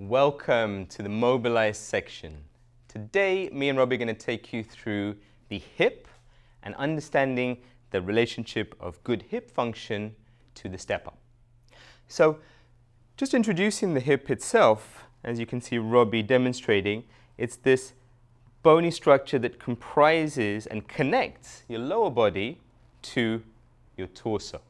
Welcome to the Mobilize section. Today, me and Robbie are going to take you through the hip and understanding the relationship of good hip function to the step up. So, just introducing the hip itself, as you can see Robbie demonstrating, it's this bony structure that comprises and connects your lower body to your torso.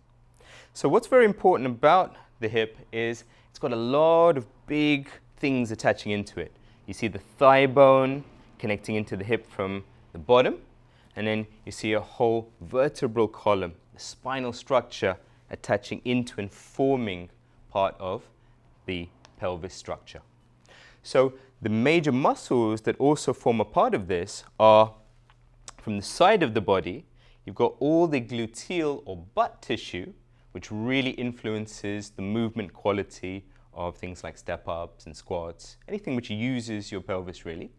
So what's very important about the hip is it's got a lot of big things attaching into it. You see the thigh bone connecting into the hip from the bottom, and then you see a whole vertebral column, the spinal structure attaching into and forming part of the pelvis structure. So the major muscles that also form a part of this are from the side of the body. You've got all the gluteal or butt tissue, which really influences the movement quality of things like step-ups and squats, anything which uses your pelvis really.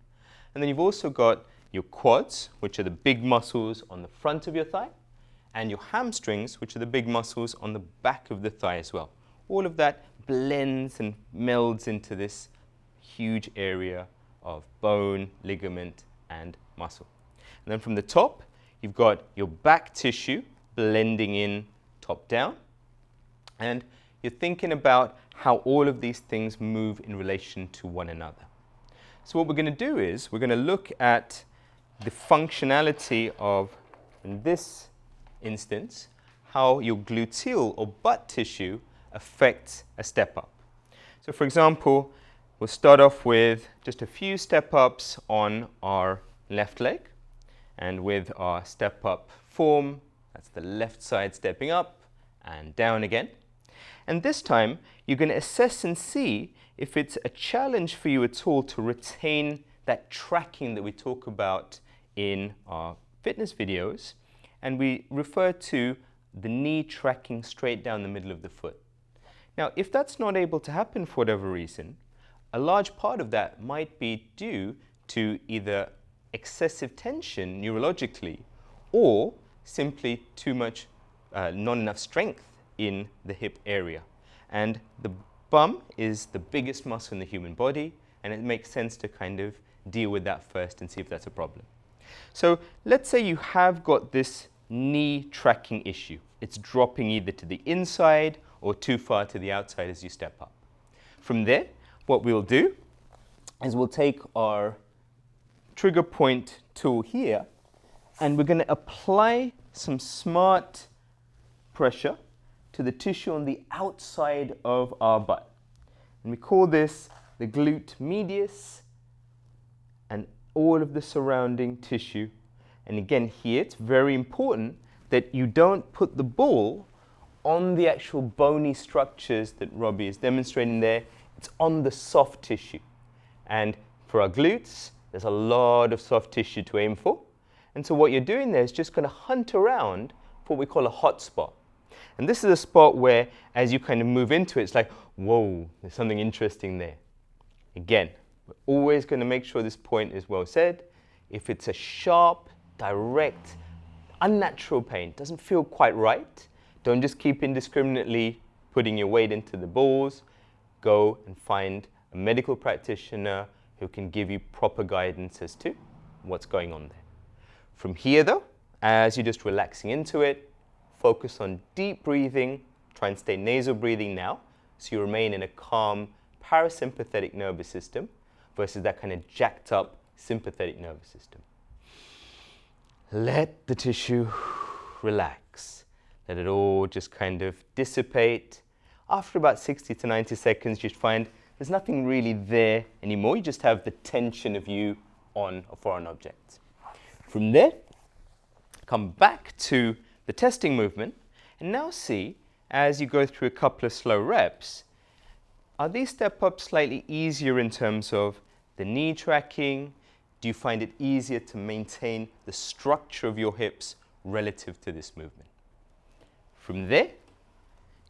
And then you've also got your quads, which are the big muscles on the front of your thigh, and your hamstrings, which are the big muscles on the back of the thigh as well. All of that blends and melds into this huge area of bone, ligament, and muscle. And then from the top, you've got your back tissue blending in top down, and you're thinking about how all of these things move in relation to one another. So what we're going to do is we're going to look at the functionality of, in this instance, how your gluteal or butt tissue affects a step up. So for example, we'll start off with just a few step ups on our left leg, and with our step up form, that's the left side stepping up and down again. And this time, you're going to assess and see if it's a challenge for you at all to retain that tracking that we talk about in our fitness videos. And we refer to the knee tracking straight down the middle of the foot. Now, if that's not able to happen for whatever reason, a large part of that might be due to either excessive tension neurologically or simply too much, not enough strength in the hip area. And the bum is the biggest muscle in the human body, and it makes sense to kind of deal with that first and see if that's a problem. So let's say you have got this knee tracking issue. It's dropping either to the inside or too far to the outside as you step up. From there, what we'll do is we'll take our trigger point tool here, and we're going to apply some smart pressure to the tissue on the outside of our butt. And we call this the glute medius and all of the surrounding tissue. And again, here it's very important that you don't put the ball on the actual bony structures that Robbie is demonstrating there. It's on the soft tissue. And for our glutes, there's a lot of soft tissue to aim for. And so what you're doing there is just going to hunt around for what we call a hot spot. And this is a spot where, as you kind of move into it, it's like, whoa, there's something interesting there. Again, we're always going to make sure this point is well said. If it's a sharp, direct, unnatural pain, doesn't feel quite right, don't just keep indiscriminately putting your weight into the balls. Go and find a medical practitioner who can give you proper guidance as to what's going on there. From here though, as you're just relaxing into it, focus on deep breathing, try and stay nasal breathing now, so you remain in a calm parasympathetic nervous system versus that kind of jacked up sympathetic nervous system. Let the tissue relax. Let it all just kind of dissipate. After about 60 to 90 seconds, you'd find there's nothing really there anymore. You just have the tension of you on a foreign object. From there, come back to the testing movement, and now see, as you go through a couple of slow reps, are these step-ups slightly easier in terms of the knee tracking? Do you find it easier to maintain the structure of your hips relative to this movement? From there,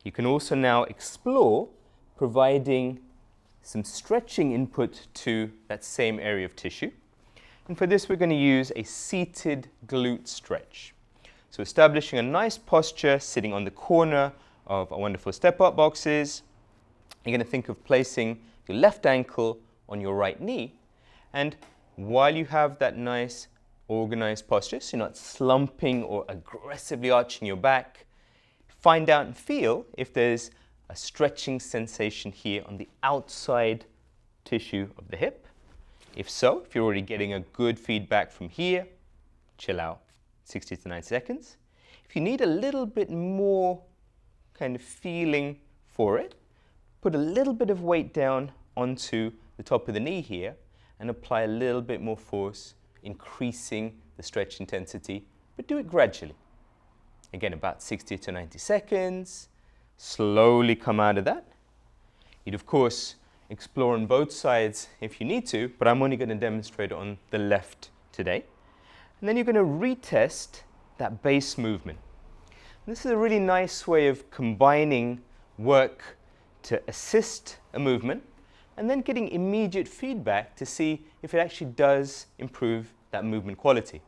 you can also now explore providing some stretching input to that same area of tissue. And for this, we're going to use a seated glute stretch. So establishing a nice posture, sitting on the corner of our wonderful step-up boxes. You're going to think of placing your left ankle on your right knee. And while you have that nice organized posture, so you're not slumping or aggressively arching your back, find out and feel if there's a stretching sensation here on the outside tissue of the hip. If so, if you're already getting a good feedback from here, chill out 60 to 90 seconds. If you need a little bit more kind of feeling for it, put a little bit of weight down onto the top of the knee here and apply a little bit more force, increasing the stretch intensity, but do it gradually. Again, about 60 to 90 seconds. Slowly come out of that. You'd, of course, explore on both sides if you need to, but I'm only going to demonstrate on the left today. And then you're going to retest that base movement. And this is a really nice way of combining work to assist a movement and then getting immediate feedback to see if it actually does improve that movement quality.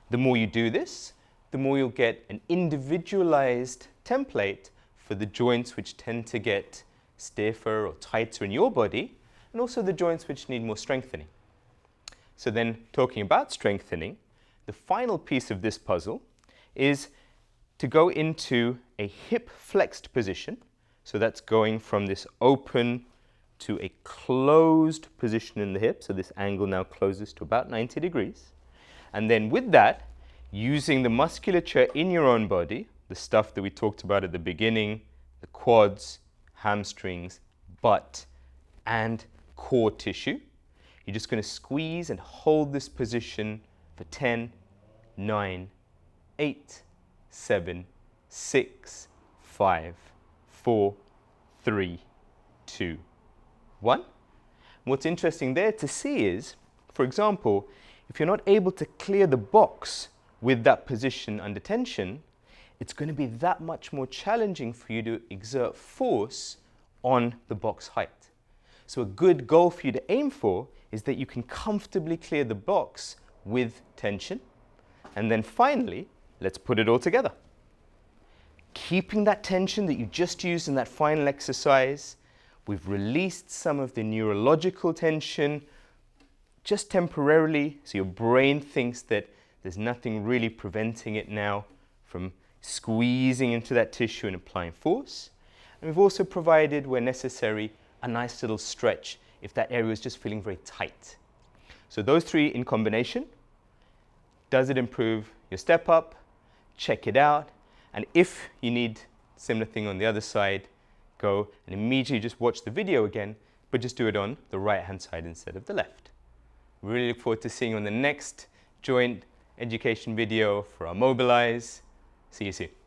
The more you do this, the more you'll get an individualized template for the joints which tend to get stiffer or tighter in your body, and also the joints which need more strengthening. So then, talking about strengthening, the final piece of this puzzle is to go into a hip flexed position. So that's going from this open to a closed position in the hip. So this angle now closes to about 90 degrees. And then with that, using the musculature in your own body, the stuff that we talked about at the beginning, the quads, hamstrings, butt, and core tissue, you're just going to squeeze and hold this position for 10, 9, 8, 7, 6, 5, 4, 3, 2, 1. What's interesting there to see is, for example, if you're not able to clear the box with that position under tension, it's going to be that much more challenging for you to exert force on the box height. So a good goal for you to aim for is that you can comfortably clear the box with tension. And then finally, let's put it all together. Keeping that tension that you just used in that final exercise, we've released some of the neurological tension just temporarily, so your brain thinks that there's nothing really preventing it now from squeezing into that tissue and applying force. And we've also provided, where necessary, a nice little stretch if that area is just feeling very tight. So those three in combination, does it improve your step up? Check it out. And if you need similar thing on the other side, go and immediately just watch the video again, but just do it on the right-hand side instead of the left. Really look forward to seeing you on the next joint education video for our Mobilize. See you soon.